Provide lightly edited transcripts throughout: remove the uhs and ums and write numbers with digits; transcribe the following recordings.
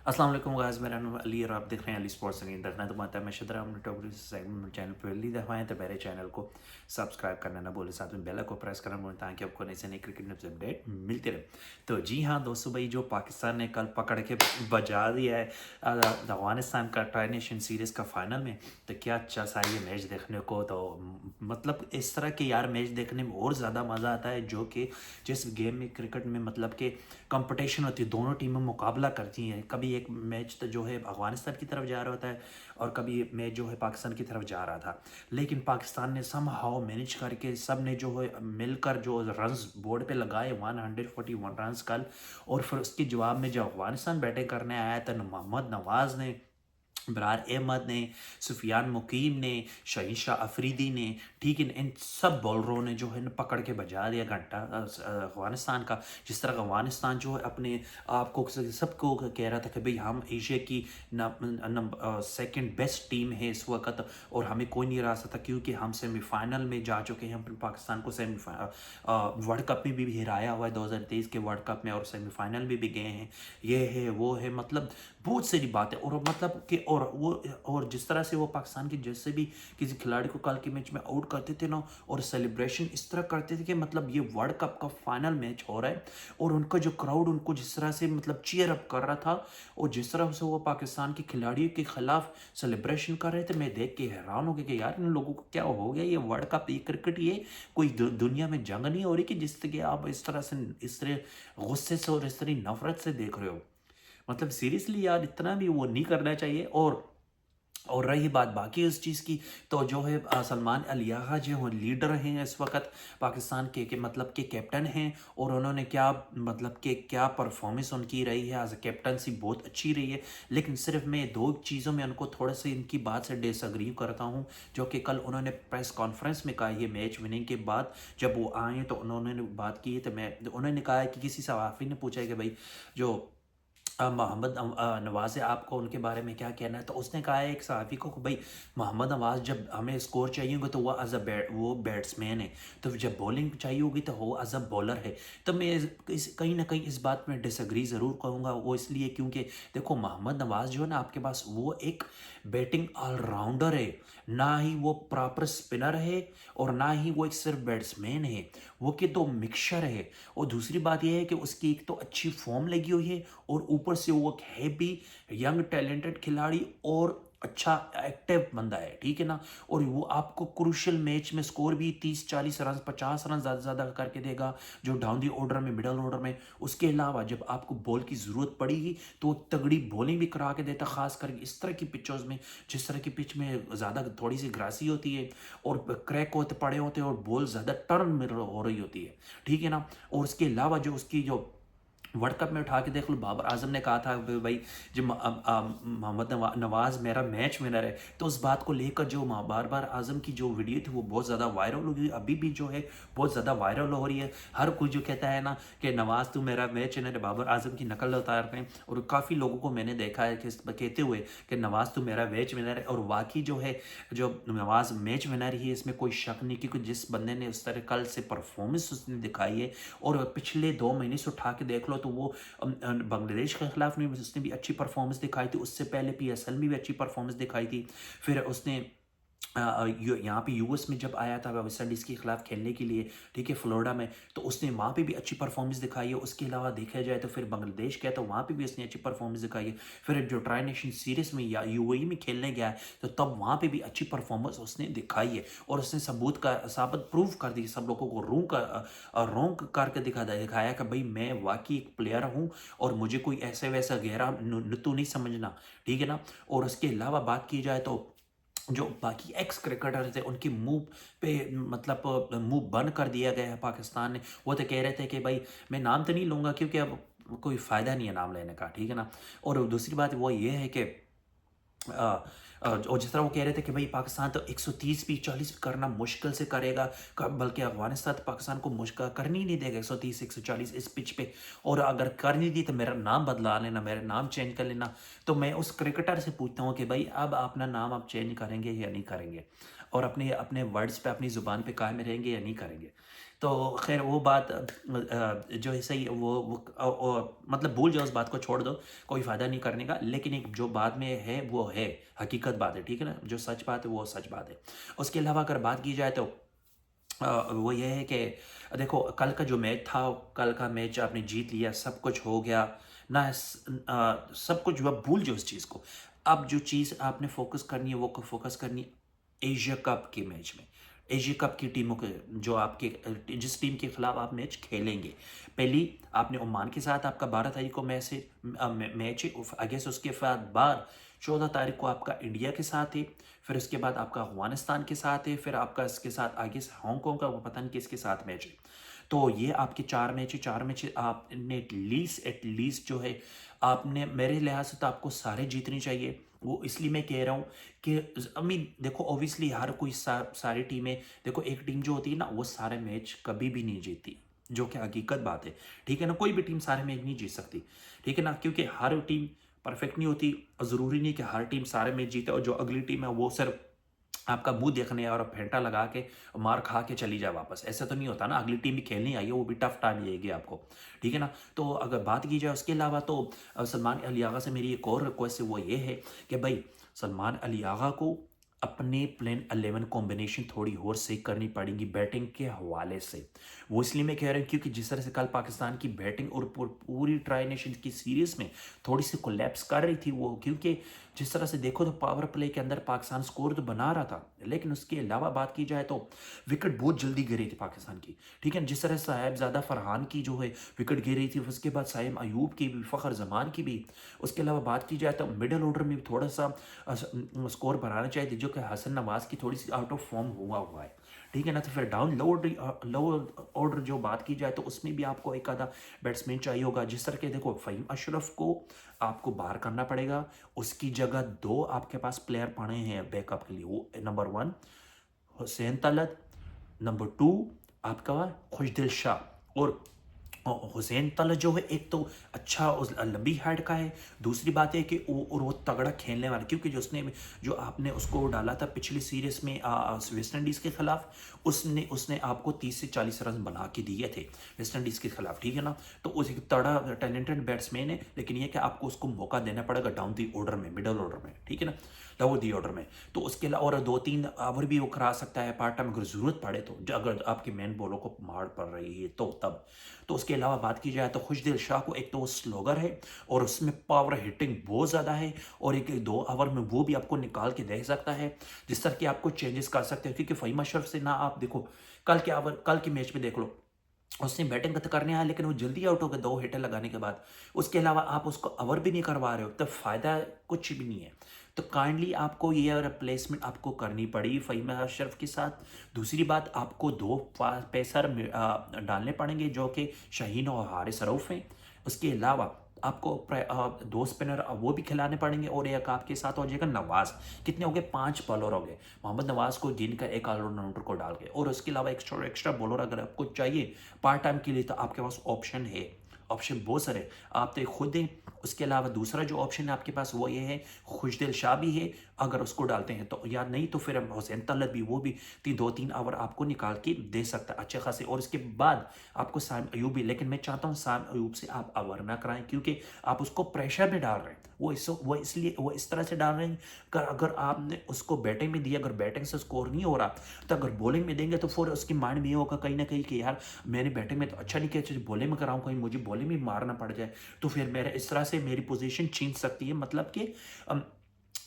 अस्सलाम वालेकुम गाइस, मेरा नाम अली और आप देख रहे हैं अली स्पोर्ट्स। अगेन देखना तो माता मैं शदरा हमने टॉप सेगमेंट चैनल पर पहली दफ़ा है तो मेरे चैनल को सब्सक्राइब करना ना भूलें, साथ में बेल को प्रेस करना भूलें ताकि आपको नई से नई क्रिकेट न्यूज़ अपडेट मिलती रहे। तो जी हाँ दोस्तों, भाई जो पाकिस्तान ने कल पकड़ के बजा दिया है अफगानिस्तान का ट्राई नेशन सीरीज़ का फाइनल में, तो क्या अच्छा सा ये मैच देखने को। तो मतलब इस तरह के यार मैच देखने में और ज़्यादा मज़ा आता है, जो कि जिस गेम में क्रिकेट में मतलब कि कंपटीशन होती है, दोनों टीमें मुकाबला करती हैं। कभी एक मैच तो जो है अफगानिस्तान की तरफ जा रहा होता है और कभी मैच जो है पाकिस्तान की तरफ जा रहा था, लेकिन पाकिस्तान ने समहाउ मैनेज करके सब ने जो है मिलकर जो रन्स बोर्ड पे लगाए 141 रन्स कल। और फिर उसके जवाब में जब अफगानिस्तान बैटिंग करने आया तो मोहम्मद नवाज ने, बरार अहमद ने, सुफियान मुकीम ने, शहीन शाह अफरीदी ने, ठीक है, इन सब बॉलरों ने जो है ना पकड़ के बजा दिया घंटा अफगानिस्तान का। जिस तरह अफगानिस्तान जो है अपने आप को सबको कह रहा था कि भाई हम एशिया की सेकंड बेस्ट टीम है इस वक्त, और हमें कोई नहीं हरा सकता क्योंकि हम सेमीफाइनल में जा चुके हैं। हम पाकिस्तान को वर्ल्ड कप में भी हराया हुआ है 2023 के वर्ल्ड कप में, और सेमीफाइनल में भी गए हैं। ये है वो है, मतलब बहुत सारी बातें। और मतलब कि और जिस तरह से वो पाकिस्तान के जैसे भी किसी खिलाड़ी को कल के मैच में आउट करते थे ना, और सेलिब्रेशन इस तरह करते थे कि मतलब ये वर्ल्ड कप का फाइनल मैच हो रहा है, और उनका जो क्राउड उनको जिस तरह से मतलब चीयर अप कर रहा था, और जिस तरह से वो पाकिस्तान के खिलाड़ियों के खिलाफ सेलिब्रेशन कर रहे थे, मैं देख के हैरान हो गया कि यार इन लोगों को क्या हो गया। ये वर्ल्ड कप, ये क्रिकेट, ये कोई दुनिया में जंग नहीं हो रही कि जिस तरह आप इस तरह से, इस तरह गुस्से से और इस तरह नफरत से देख रहे हो। मतलब सीरियसली यार इतना भी वो नहीं करना चाहिए। और रही बात बाकी उस चीज़ की, तो जो है सलमान अल याहा जो हैं लीडर हैं इस वक्त पाकिस्तान के मतलब के कैप्टन हैं, और उन्होंने क्या मतलब कि क्या परफॉर्मेंस उनकी रही है एज अ कैप्टनसी, बहुत अच्छी रही है। लेकिन सिर्फ मैं दो चीज़ों में उनको थोड़ा सा इनकी बात से डिसएग्री करता हूँ, जो कि कल उन्होंने प्रेस कॉन्फ्रेंस में कहा। ये मैच विनिंग के बाद जब वो आए तो उन्होंने बात की है, तो उन्होंने कहा है कि किसी सहाफ़ी ने पूछा है कि भाई जो मोहम्मद नवाज़ है, आपको उनके बारे में क्या कहना है। तो उसने कहा है एक सहाफ़ी को कि भाई मोहम्मद नवाज़ जब हमें स्कोर चाहिए होगा तो वह वो बैट्समैन है, तो जब बॉलिंग चाहिए होगी तो वो एज अ बॉलर है। तो मैं कहीं ना कहीं इस बात में डिसएग्री ज़रूर कहूँगा। वो इसलिए क्योंकि देखो मोहम्मद नवाज़ जो है ना आपके पास, वो एक बैटिंग ऑलराउंडर है, ना ही वो प्रॉपर स्पिनर है और ना ही वो एक सिर्फ बैट्समैन है, वो कि तो मिक्सचर है। और दूसरी बात यह है कि उसकी एक तो अच्छी फॉर्म लगी हुई है, और ऊपर से वो एक है भी यंग टैलेंटेड खिलाड़ी और अच्छा एक्टिव बंदा है, ठीक है ना। और वो आपको क्रूशियल मैच में स्कोर भी 30 40 रन 50 रन ज़्यादा ज़्यादा करके देगा, जो डाउन दी ऑर्डर में, मिडल ऑर्डर में। उसके अलावा जब आपको बॉल की ज़रूरत पड़ेगी तो वो तगड़ी बॉलिंग भी करा के देता, खास करके इस तरह की पिचों में, जिस तरह की पिच में ज़्यादा थोड़ी सी ग्रासी होती है और क्रैक होते पड़े होते हैं और बॉल ज़्यादा टर्न में हो रही होती है, ठीक है ना। और उसके अलावा जो उसकी जो वर्ल्ड कप में उठा के देख लो, बाबर आजम ने कहा था भाई जब मोहम्मद नवाज मेरा मैच विनर है, तो उस बात को लेकर जो बार बार आजम की जो वीडियो थी वो बहुत ज़्यादा वायरल हो गई, अभी भी जो है बहुत ज़्यादा वायरल हो रही है। हर कोई जो कहता है ना कि नवाज तू मेरा मैच विनर है, बाबर आजम की नकल उतार रहे हैं। और काफ़ी लोगों को मैंने देखा है कि कहते हुए कि नवाज तू मेरा मैच विनर है, और वाकई जो है जो नवाज मैच विनर ही है, इसमें कोई शक नहीं। क्योंकि जिस बंदे ने उस तरह कल से परफॉर्मेंस उसने दिखाई है, और पिछले 2 महीने से उठा के देख लो तो वो बांग्लादेश के खिलाफ में उसने भी अच्छी परफॉर्मेंस दिखाई थी, उससे पहले पीएसएल में भी अच्छी परफॉर्मेंस दिखाई थी। फिर उसने यहाँ पे यूएस में जब आया था वेस्ट इंडीज़ के खिलाफ खेलने के लिए, ठीक है, फ्लोरिडा में, तो उसने वहाँ पे भी अच्छी परफॉर्मेंस दिखाई है। उसके अलावा देखा जाए तो फिर बांग्लादेश गया तो वहाँ पे भी उसने अच्छी परफॉर्मेंस दिखाई है। फिर जो ट्राई नेशन सीरीज़ में या यूएई में खेलने गया है तो तब वहाँ पे भी अच्छी परफॉर्मेंस उसने दिखाई है, और उसने साबित प्रूव कर दी, सब लोगों को रोंग करके दिखाया कि भाई मैं वाकई एक प्लेयर हूँ, और मुझे कोई ऐसे वैसा गहरा नुतू नहीं समझना, ठीक है ना। और उसके अलावा बात की जाए तो जो बाकी एक्स क्रिकेटर थे उनकी मुंह पे मतलब मुंह बंद कर दिया गया है पाकिस्तान ने। वो तो कह रहे थे कि भाई मैं नाम तो नहीं लूँगा क्योंकि अब कोई फ़ायदा नहीं है नाम लेने का, ठीक है ना। और दूसरी बात वो ये है कि और जिस तरह वो कह रहे थे कि भाई पाकिस्तान तो 130 भी 40 भी करना मुश्किल से करेगा, बल्कि अफगानिस्तान तो पाकिस्तान को मुश्किल करनी ही नहीं देगा 130 140 इस पिच पे। और अगर कर नहीं दी तो मेरा नाम बदला लेना, मेरा नाम चेंज कर लेना। तो मैं उस क्रिकेटर से पूछता हूँ कि भाई अब अपना नाम आप चेंज करेंगे या नहीं करेंगे, और अपने अपने वर्ड्स पे, अपनी ज़ुबान पे कायम रहेंगे या नहीं करेंगे। तो खैर वो बात जो है सही मतलब भूल जाओ, उस बात को छोड़ दो, कोई फ़ायदा नहीं करने का। लेकिन एक जो बाद में है वो है हकीकत बात है, ठीक है ना, जो सच बात है वो सच बात है। उसके अलावा अगर बात की जाए तो वो ये है कि देखो कल का जो मैच था, कल का मैच आपने जीत लिया, सब कुछ हो गया ना, सब कुछ वह भूल जाओ उस चीज़ को। अब जो चीज़ आपने फोकस करनी है वो फोकस करनी है एशिया कप के मैच में, एशिया कप की टीमों के, जो आपके जिस टीम के खिलाफ आप मैच खेलेंगे। पहली आपने ओमान के साथ आपका 12 तारीख को मैच है, आई गेस उसके बाद 14 तारीख को आपका इंडिया के साथ है, फिर उसके बाद आपका अफगानिस्तान के साथ है, फिर आपका इसके साथ आगे हांगकांग का वो पता नहीं किसके साथ मैच है। तो ये आपके 4 मैच है, 4 मैच आपने एटलीस्ट जो है आपने, मेरे लिहाज से तो आपको सारे जीतने चाहिए। वो इसलिए मैं कह रहा हूँ कि देखो ऑब्वियसली हर कोई सारी टीमें, देखो एक टीम जो होती है ना वो सारे मैच कभी भी नहीं जीतती, जो कि हकीकत बात है, ठीक है ना, कोई भी टीम सारे मैच नहीं जीत सकती, ठीक है ना, क्योंकि हर टीम परफेक्ट नहीं होती और ज़रूरी नहीं कि हर टीम सारे मैच जीते, और जो अगली टीम है वो सिर्फ आपका मुंह देखने और फेंटा लगा के मार खा के चली जाए वापस, ऐसा तो नहीं होता ना, अगली टीम भी खेलनी आई है, वो भी टफ टाइम लेगी आपको, ठीक है ना। तो अगर बात की जाए उसके अलावा तो सलमान अली आगा से मेरी एक और रिक्वेस्ट है, वो ये है कि भाई सलमान अली आगा को अपने प्लेन 11 कॉम्बिनेशन थोड़ी और सही करनी पड़ेगी बैटिंग के हवाले से। वो इसलिए मैं कह रहा हूँ क्योंकि जिस तरह से कल पाकिस्तान की बैटिंग और पूरी ट्राई नेशन की सीरीज में थोड़ी सी कोलैप्स कर रही थी वो, क्योंकि जिस तरह से देखो तो पावर प्ले के अंदर पाकिस्तान स्कोर तो बना रहा था, लेकिन उसके अलावा बात की जाए तो विकेट बहुत जल्दी गिरी थी पाकिस्तान की, ठीक है। जिस तरह साहिबजादा फरहान की जो है विकेट गिर रही थी, उसके बाद साइम अयूब की भी, फ़खर जमान की भी। उसके अलावा बात की जाए तो मिडल ऑर्डर में भी थोड़ा सा स्कोर बनाना चाहिए, जो कि हसन नवाज की थोड़ी सी आउट ऑफ फॉर्म हुआ है, ठीक है ना। तो फिर डाउन लोअर ऑर्डर जो बात की जाए तो उसमें भी आपको एक आधा बैट्समैन चाहिए होगा, जिस तरह के देखो फ़हीम अशरफ को आपको बाहर करना पड़ेगा, उसकी जगह 2 आपके पास प्लेयर पड़े हैं बैकअप के लिए, वो नंबर 1 हुसैन तलत, नंबर 2 आपका खुशदिल शाह। और हुसैन तलत जो है एक तो अच्छा उस लंबी हाइट का है, दूसरी बात है कि वो तगड़ा खेलने वाला, क्योंकि जो आपने उसको डाला था पिछली सीरीज में वेस्ट इंडीज़ के खिलाफ, उसने आपको 30 से 40 रन बना के दिए थे वेस्ट इंडीज़ के खिलाफ, ठीक है ना। तो उस एक तगड़ा टैलेंटेड बैट्समैन है, लेकिन यह कि आपको उसको मौका देना पड़ेगा डाउन दी ऑर्डर में, मिडल ऑर्डर में, ठीक है ना, लोअर दी ऑर्डर में। तो उसके अलावा और 2-3 ओवर भी वो करा सकता है पार्ट टाइम अगर ज़रूरत पड़े तो, अगर आपके मेन बॉलों को मार पड़ रही है तो तब। तो उसके अलावा बात की जाए तो खुशदिल शाह को एक तो वो स्लोगर है और उसमें पावर हिटिंग बहुत ज़्यादा है, और एक 2 ओवर में वो भी आपको निकाल के दे सकता है, जिस तरह की आपको चेंजेस कर सकते हैं, क्योंकि फ़हीम अशरफ से ना आप देखो कल के मैच में देख लो, उसने बैटिंग तो करने आया लेकिन वो जल्दी आउट हो गया 2 हिटर लगाने के बाद। उसके अलावा आप उसको ओवर भी नहीं करवा रहे हो, तो फ़ायदा कुछ भी नहीं है। तो काइंडली आपको ये रिप्लेसमेंट आपको करनी पड़ी फ़हीम अशरफ के साथ। दूसरी बात, आपको 2 पेसर डालने पड़ेंगे जो कि शाहीन और हारिस रऊफ़ हैं। उसके अलावा आपको 2 स्पिनर वो भी खिलाने पड़ेंगे, और एक आपके साथ हो जाएगा नवाज़। कितने हो गए? 5 बॉलर हो गए, मोहम्मद नवाज़ को, दिन का एक ऑलराउंडर को डाल के, और उसके अलावा एक्स्ट्रा बॉलर अगर आपको चाहिए पार्ट टाइम के लिए तो आपके पास ऑप्शन बहुत सारे, आप तो खुद हैं। उसके अलावा दूसरा जो ऑप्शन है आपके पास वो ये है, खुशदिल शाह भी है, अगर उसको डालते हैं तो, या नहीं तो फिर हुसैन तलत भी, वो भी 2-3 ओवर आपको निकाल के दे सकता है अच्छे खासे। और उसके बाद आपको साइम अयूब भी, लेकिन मैं चाहता हूँ साइम अयूब से आप ओवर ना कराएं, क्योंकि आप उसको प्रेशर में डाल रहे हैं, वो इस तरह से डाल रहे हैं कि अगर आपने उसको बैटिंग में दिया, अगर बैटिंग से स्कोर नहीं हो रहा तो अगर बॉलिंग में देंगे तो फिर उसके माइंड में ये होगा कहीं ना कहीं कि यार मैंने बैटिंग में तो अच्छा नहीं किया, बॉलिंग में कराऊँ, कहीं मुझे बॉलिंग में मारना पड़ जाए तो फिर मेरे इस तरह से मेरी पोजीशन छीन सकती है, मतलब कि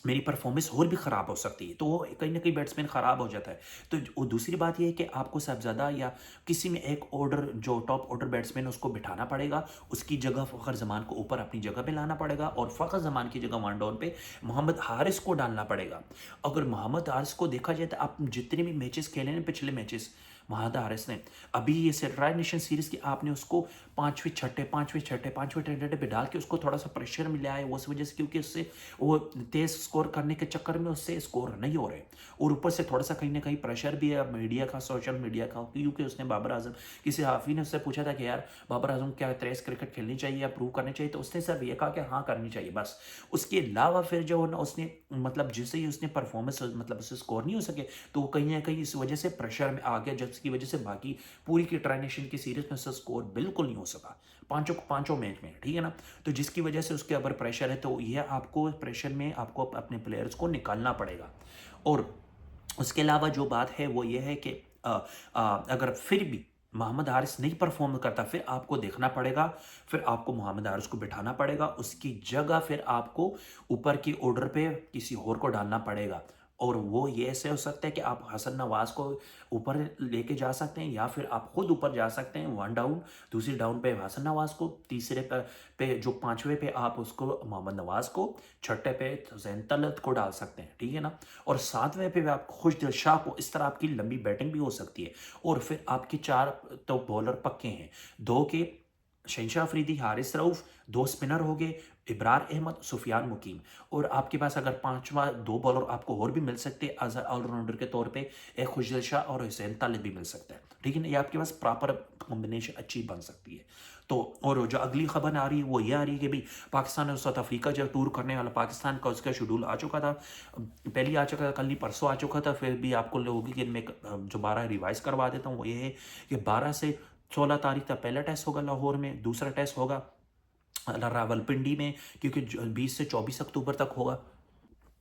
मेरी परफॉर्मेंस और भी ख़राब हो सकती है, तो वो कहीं ना कहीं बैट्समैन ख़राब हो जाता है। तो दूसरी बात ये है कि आपको साहिबजादा या किसी में एक ऑर्डर जो टॉप ऑर्डर बैट्समैन उसको बिठाना पड़ेगा, उसकी जगह फ़खर जमान को ऊपर अपनी जगह पे लाना पड़ेगा, और फ़खर जमान की जगह वन डाउन पे मोहम्मद हारिस को डालना पड़ेगा। अगर मोहम्मद हारिस को देखा जाए तो आप जितने भी मैचेस खेले हैं पिछले मैचेस, मोहम्मद हारिस ने अभी ये ट्राई नेशन सीरीज़ की आपने उसको 5वें छठे पे डाल के उसको थोड़ा सा प्रेशर मिला है, उस वजह से, क्योंकि उससे वो तेज़ स्कोर करने के चक्कर में उससे स्कोर नहीं हो रहे, और ऊपर से थोड़ा सा कहीं ना कहीं प्रेशर भी है मीडिया का, सोशल मीडिया का, क्योंकि उसने बाबर आजम, किसी हाफी ने उससे पूछा था कि यार बाबर आजम क्या टेस्ट क्रिकेट खेलनी चाहिए या प्रूव करनी चाहिए, तो उसने सिर्फ ये कहा कि हाँ करनी चाहिए बस। उसके अलावा फिर जो ना उसने मतलब जिससे ही उसने परफॉर्मेंस मतलब उससे स्कोर नहीं हो सके, तो कहीं ना कहीं इस वजह से प्रेशर में आ गया, जब जिसकी वजह से बाकी पूरी की ट्राई नेशन की सीरीज में उसका स्कोर बिल्कुल नहीं हो सका पांचों पांचों मैच में, ठीक है ना। तो जिसकी वजह से उसके ऊपर प्रेशर है, तो ये आपको प्रेशर में आपको अपने प्लेयर्स को निकालना पड़ेगा। और उसके अलावा जो बात है वो ये है कि अगर फिर भी मोहम्मद हारिस नहीं परफॉर्म करता, फिर आपको देखना पड़ेगा, फिर आपको मोहम्मद हारिस को बिठाना पड़ेगा, उसकी जगह फिर आपको ऊपर की ऑर्डर पे किसी और को डालना पड़ेगा। और वो ये ऐसे हो सकता है कि आप हसन नवाज को ऊपर लेके जा सकते हैं, या फिर आप खुद ऊपर जा सकते हैं वन डाउन, दूसरी डाउन पे हसन नवाज को, तीसरे पे जो पांचवे पे आप उसको मोहम्मद नवाज को, छठे पे हुसैन तलत को डाल सकते हैं, ठीक है ना। और सातवें पे भी आप खुशदिल शाह को, इस तरह आपकी लंबी बैटिंग भी हो सकती है। और फिर आपके चार तो बॉलर पक्के हैं, दो के शहनशाह अफरीदी, हारिस रऊफ, दो स्पिनर हो गए, इब्रार अहमद, सुफियान मुकीम। और आपके पास अगर पांचवा दो बॉलर आपको और भी मिल सकते हैं एज ऑलराउंडर के तौर पे, एक खुशदिल शाह और हुसैन तालिब भी मिल सकता है, ठीक है ना। ये आपके पास प्रॉपर कॉम्बिनेशन अच्छी बन सकती है। तो और जो अगली खबर आ रही है वो ये आ रही है कि भाई पाकिस्तान और साउथ अफ्रीका जो टूर करने वाला, पाकिस्तान का उसका शेड्यूल आ चुका था, पहले आ चुका था, कल नहीं परसों आ चुका था, फिर भी आपको लोगों की मैं जो 12 रिवाइज करवा देता हूँ वो ये है कि 12 से 16 तारीख तक पहला टेस्ट होगा लाहौर में, दूसरा टेस्ट होगा रावलपिंडी में, क्योंकि 20 से 24 अक्टूबर तक होगा।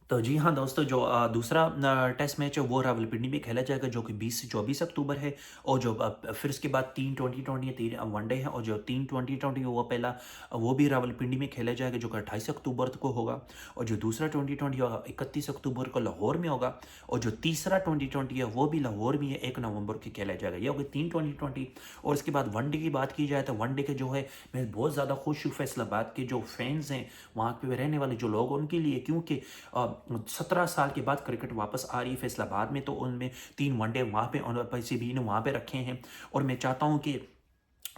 तो जी हाँ दोस्तों, जो दूसरा टेस्ट मैच है वो रावलपिंडी में खेला जाएगा, जो कि 20 से 24 अक्टूबर है। और जो फिर उसके बाद 3 2020 है, 3 वनडे है, और जो 3 2020 वो पहला वो भी रावलपिंडी में खेला जाएगा, जो कि 28 अक्टूबर को होगा। और जो दूसरा 2020 होगा 31 अक्टूबर को लाहौर में होगा। और जो तीसरा 2020 है वो भी लाहौर में है, 1 नवंबर को खेला जाएगा। ये होगा 3 2020। और इसके बाद वनडे की बात की जाए तो वनडे के जो है, मैं बहुत ज़्यादा खुश हूँ फैसलाबाद के जो फैंस हैं, वहाँ पे रहने वाले जो लोग, उनके लिए, क्योंकि 17 साल के बाद क्रिकेट वापस आ रही है फैसलाबाद में। तो उनमें 3 वनडे वहाँ पे पीसीबी ने वहाँ पे रखे हैं। और मैं चाहता हूँ कि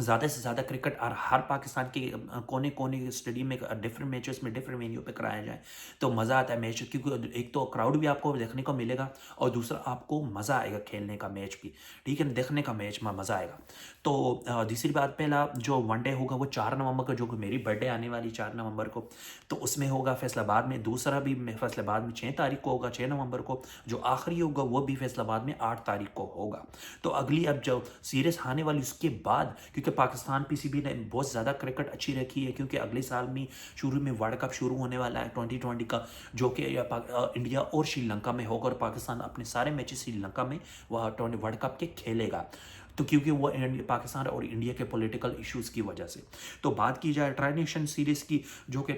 ज़्यादा से ज़्यादा क्रिकेट और हर पाकिस्तान के कोने कोने के स्टेडियम में डिफरेंट मैचेस में डिफरेंट वेन्यू पे कराया जाए, तो मज़ा आता है मैच, क्योंकि एक तो क्राउड भी आपको देखने को मिलेगा, और दूसरा आपको मज़ा आएगा खेलने का मैच भी, ठीक है ना, देखने का मैच में मज़ा आएगा। तो दूसरी बात, पहला जो वनडे होगा वो 4 नवंबर को, जो कि मेरी बर्थडे आने वाली 4 नवंबर को, तो उसमें होगा फैसलाबाद में। दूसरा भी फैसलाबाद में 6 तारीख को होगा, 6 नवंबर को। जो आखिरी होगा वो भी फैसलाबाद में 8 तारीख को होगा। तो अगली अब जो सीरीज आने वाली उसके बाद, क्योंकि पाकिस्तान पीसीबी ने बहुत ज़्यादा क्रिकेट अच्छी रखी है, क्योंकि अगले साल में शुरू में वर्ल्ड कप शुरू होने वाला है 2020 का, जो कि इंडिया और श्रीलंका में होगा, और पाकिस्तान अपने सारे मैचेस श्रीलंका में वह वर्ल्ड कप के खेलेगा। तो क्योंकि वो पाकिस्तान और इंडिया के पॉलिटिकल इश्यूज़ की वजह से। तो बात की जाए ट्राई नेशन सीरीज़ की, जो कि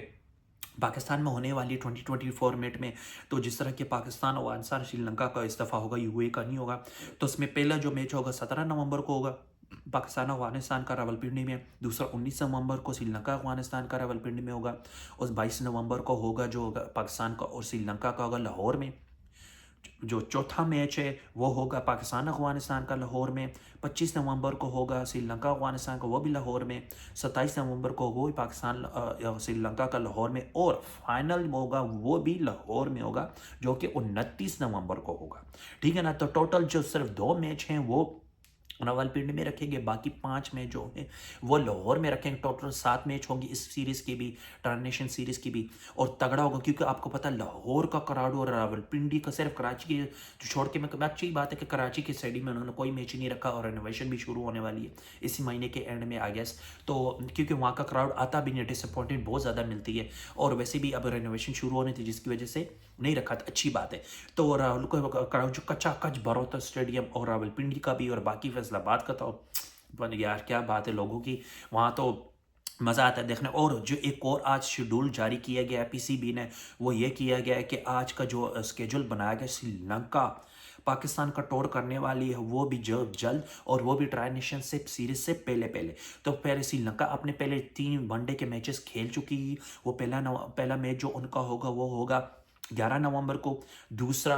पाकिस्तान में होने वाली 2020 फॉर्मेट में, तो जिस तरह के पाकिस्तान और अफगानिस्तान श्रीलंका का इस दफ़ा होगा, यूएई का नहीं होगा। तो उसमें पहला जो मैच होगा 17 नवंबर को होगा, पाकिस्तान अफगानिस्तान का रावलपिंडी में। दूसरा 19 नवंबर को श्रीलंका अफगानिस्तान का रावलपिंडी में होगा। और 22 नवंबर को होगा जो होगा पाकिस्तान का और श्रीलंका का होगा लाहौर में। जो चौथा मैच है वो होगा पाकिस्तान अफगानिस्तान का लाहौर में। 25 नवंबर को होगा श्रीलंका अफगानिस्तान का, वो भी लाहौर में। 27 नवंबर को वो भी पाकिस्तान श्रीलंका का लाहौर में। और फाइनल होगा वो भी लाहौर में होगा, जो कि 29 नवंबर को होगा, ठीक है ना। तो टोटल जो सिर्फ 2 मैच हैं वो रावलपिंडी में रखेंगे, बाकी 5 मैच जो है वो लाहौर में रखेंगे। टोटल 7 मैच होंगी इस सीरीज़ की भी, ट्रांसनेशन सीरीज़ की भी। और तगड़ा होगा, क्योंकि आपको पता है लाहौर का क्राउड और रावलपिंडी का, सिर्फ कराची के जो छोड़ के, मैं अच्छी बात है कि कराची के स्टेडियम में उन्होंने कोई मैच नहीं रखा, और रेनोवेशन भी शुरू होने वाली है इसी महीने के एंड में, आई गेस। तो क्योंकि वहाँ का क्राउड आता भी नहीं, डिसअपॉइंटमेंट बहुत ज़्यादा मिलती है। और वैसे भी अब रेनोवेशन शुरू होने थी, जिसकी वजह से नहीं रखा था, अच्छी बात है। तो क्राउड जो कच्चा कच भरा होता स्टेडियम, और रावलपिंडी का भी और बाकी फैसलाबाद का, तो यार क्या बात है लोगों की, वहाँ तो मज़ा आता है देखने। और जो एक और आज शेड्यूल जारी किया गया है पीसीबी ने, वो ये किया गया है कि आज का जो स्केड्यूल बनाया गया, श्रीलंका पाकिस्तान का टूर करने वाली है, वो भी जल्द, और वो भी ट्राई नेशन से सीरीज से पहले। तो पहले श्रीलंका अपने पहले 3 वनडे के मैचेस खेल चुकी। वो पहला मैच जो उनका होगा वो होगा 11 नवंबर को, दूसरा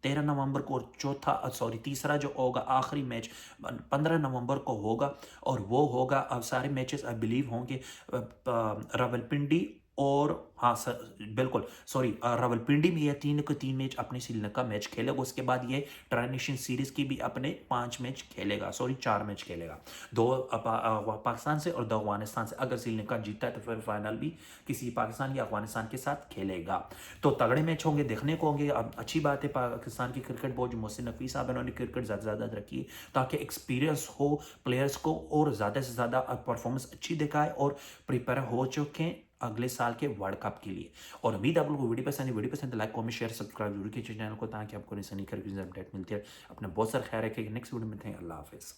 13 नवंबर को, और तीसरा जो होगा आखिरी मैच 15 नवंबर को होगा। और वो होगा, अब सारे मैचेस आई बिलीव होंगे रावलपिंडी और हाँ सर बिल्कुल सॉरी रावलपिंडी में ये 3 को 3 मैच अपने श्रीलंका मैच खेलेगा, उसके बाद ये ट्रांजिशन सीरीज की भी अपने 5 मैच खेलेगा, सॉरी 4 मैच खेलेगा, 2 पाकिस्तान से और 2 अफगानिस्तान से। अगर श्रीलंका जीतता है तो फिर फाइनल भी किसी पाकिस्तान या अफगानिस्तान के साथ खेलेगा। तो तगड़े मैच होंगे, देखने को होंगे। अब अच्छी बात है पाकिस्तान की क्रिकेट बोर्ड, जो मोहसिन नकवी साहब इन्होंने क्रिकेट ज़्यादा रखी है ताकि एक्सपीरियंस हो प्लेयर्स को और ज़्यादा से ज़्यादा परफॉर्मेंस अच्छी दिखाए और प्रिपेयर हो चुके हैं अगले साल के वर्ल्ड कप के लिए। और उम्मीद है आप लोगों को वीडियो पसंद है, लाइक कमेंट शेयर सब्सक्राइब जरूर कीजिए चैनल को, ताकि आपको नई अपडेट मिलती है। अपना बहुत सारा ख्याल रखिएगा। नेक्स्ट वीडियो में मिलते हैं। अल्लाह हाफिज़।